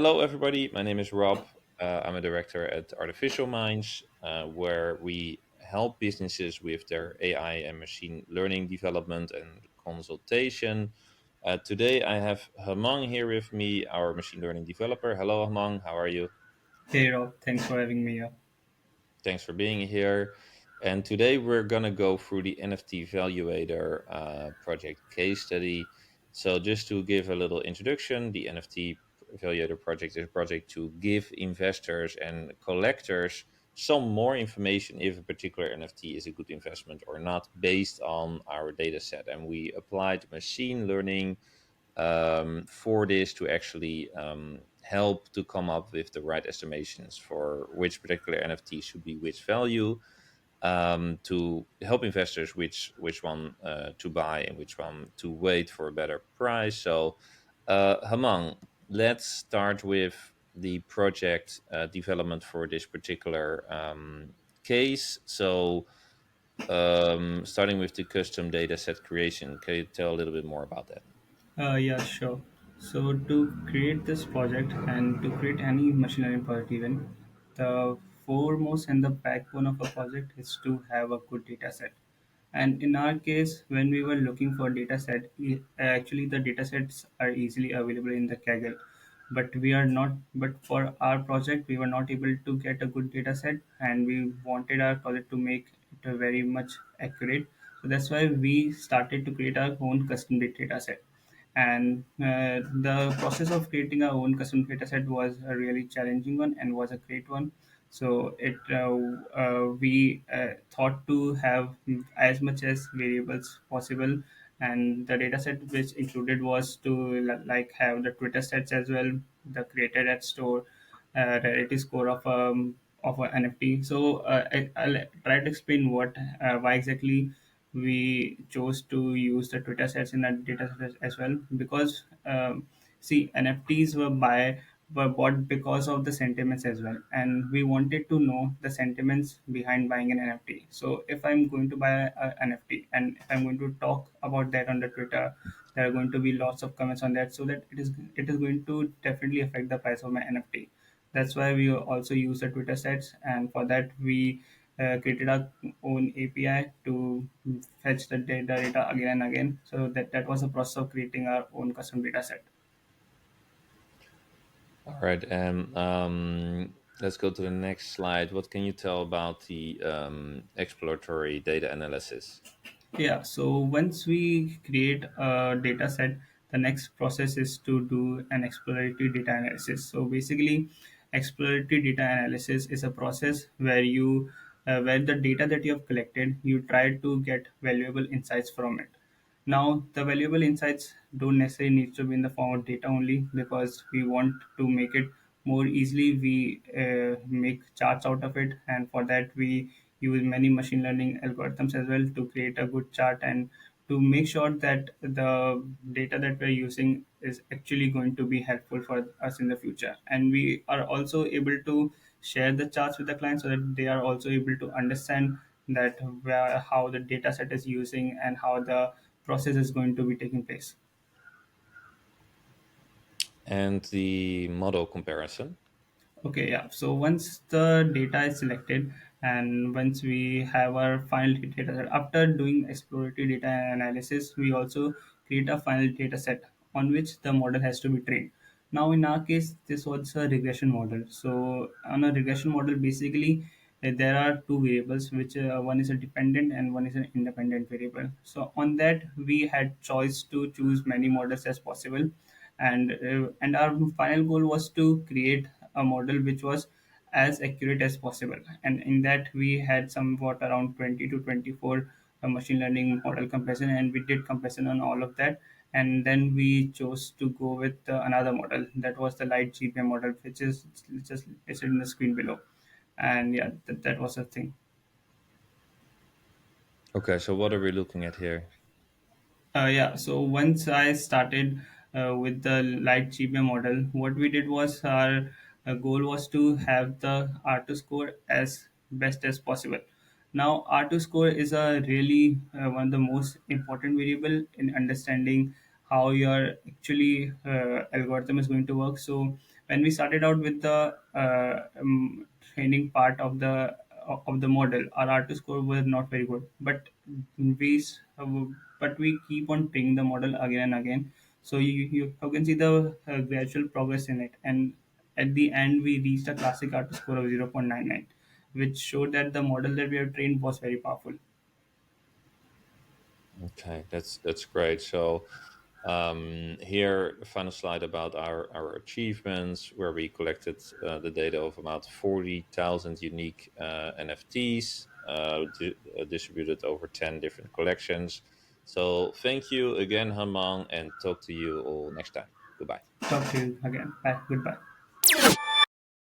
Hello, everybody. My name is Rob. I'm a director at Artificial Minds, where we help businesses with their AI and machine learning development and consultation. Today, I have Hamang here with me, our machine learning developer. Hello, Hamang. How are you? Hey Rob, thanks for having me here. Thanks for being here. And today we're going to go through the NFT Valuator project case study. So, just to give a little introduction, the NFT Valuator project is a project to give investors and collectors some more information if a particular NFT is a good investment or not based on our data set. And we applied machine learning for this to actually help to come up with the right estimations for which particular NFT should be which value, to help investors which one to buy and which one to wait for a better price. So, Hamang, let's start with the project development for this particular case. So, starting with the custom data set creation, can you tell a little bit more about that? Yeah, sure. So to create this project and to create any machine learning project even, the foremost and the backbone of a project is to have a good data set. And in our case, when we were looking for data set, actually the data sets are easily available in the Kaggle, but we are not. But for our project, we were not able to get a good data set, and we wanted our project to make it very much accurate. So that's why we started to create our own custom data set, and the process of creating our own custom data set was a really challenging one and was a great one. So we thought to have as much as variables possible, and the data set which included was to like have the Twitter sets as well, the created at store, rarity score of an NFT. So I'll try to explain why exactly we chose to use the Twitter sets in that data set as well, because see, NFTs were bought because of the sentiments as well, and we wanted to know the sentiments behind buying an NFT. So if I'm going to buy a NFT and if I'm going to talk about that on the Twitter, there are going to be lots of comments on that, so that it is going to definitely affect the price of my NFT. That's why we also use the Twitter sets, and for that we created our own API to fetch the data again and again. So that was the process of creating our own custom data set. All right, and let's go to the next slide. What can you tell about the exploratory data analysis? Yeah, so once we create a data set, the next process is to do an exploratory data analysis. So basically, exploratory data analysis is a process where where the data that you have collected, you try to get valuable insights from it. Now, the valuable insights don't necessarily need to be in the form of data only, because we want to make it more easily. We make charts out of it, and for that, we use many machine learning algorithms as well to create a good chart and to make sure that the data that we're using is actually going to be helpful for us in the future. And we are also able to share the charts with the client so that they are also able to understand that how the data set is using and how the process is going to be taking place. And the model comparison. Okay, yeah. So once the data is selected and once we have our final data set, after doing exploratory data analysis, we also create a final data set on which the model has to be trained. Now, in our case, this was a regression model. So on a regression model, basically, there are two variables, which one is a dependent and one is an independent variable. So on that, we had choice to choose many models as possible, and our final goal was to create a model which was as accurate as possible. And in that, we had somewhat around 20 to 24 machine learning model comparison, and we did comparison on all of that. And then we chose to go with another model, that was the light GPM model, which is just listed in the screen below. And yeah, that was the thing. Okay, so what are we looking at here? Yeah, so once I started with the light GPM model, what we did was our goal was to have the R2 score as best as possible. Now, R2 score is a really one of the most important variable in understanding how your actually algorithm is going to work. So when we started out with the training part of the model, our RT score was not very good, we s- but we keep on training the model again and again. So you can see the gradual progress in it, and at the end we reached a classic RT score of 0.99, which showed that the model that we have trained was very powerful. Okay, that's great. So here, the final slide about our achievements, where we collected the data of about 40,000 unique NFTs distributed over 10 different collections. So thank you again, Hamang, and talk to you all next time. Goodbye. Talk to you again. Bye. Goodbye.